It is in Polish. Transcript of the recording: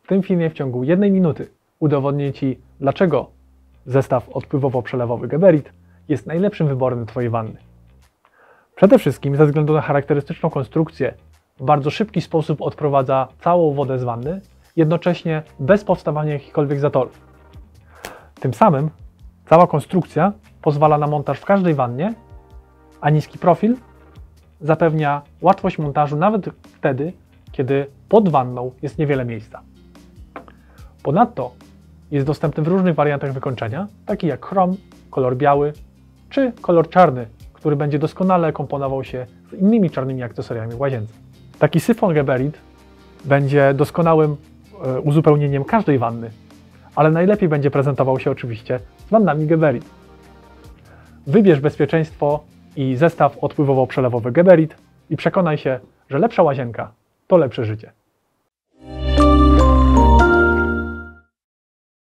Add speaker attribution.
Speaker 1: W tym filmie w ciągu 1 minuty udowodnię Ci, dlaczego zestaw odpływowo-przelewowy Geberit jest najlepszym wyborem Twojej wanny. Przede wszystkim ze względu na charakterystyczną konstrukcję w bardzo szybki sposób odprowadza całą wodę z wanny, jednocześnie bez powstawania jakichkolwiek zatorów. Tym samym cała konstrukcja pozwala na montaż w każdej wannie, a niski profil zapewnia łatwość montażu nawet wtedy, kiedy pod wanną jest niewiele miejsca. Ponadto jest dostępny w różnych wariantach wykończenia, takich jak chrom, kolor biały czy kolor czarny, który będzie doskonale komponował się z innymi czarnymi akcesoriami w łazience. Taki syfon Geberit będzie doskonałym uzupełnieniem każdej wanny, ale najlepiej będzie prezentował się oczywiście z wannami Geberit. Wybierz bezpieczeństwo i zestaw odpływowo-przelewowy Geberit i przekonaj się, że lepsza łazienka to lepsze życie.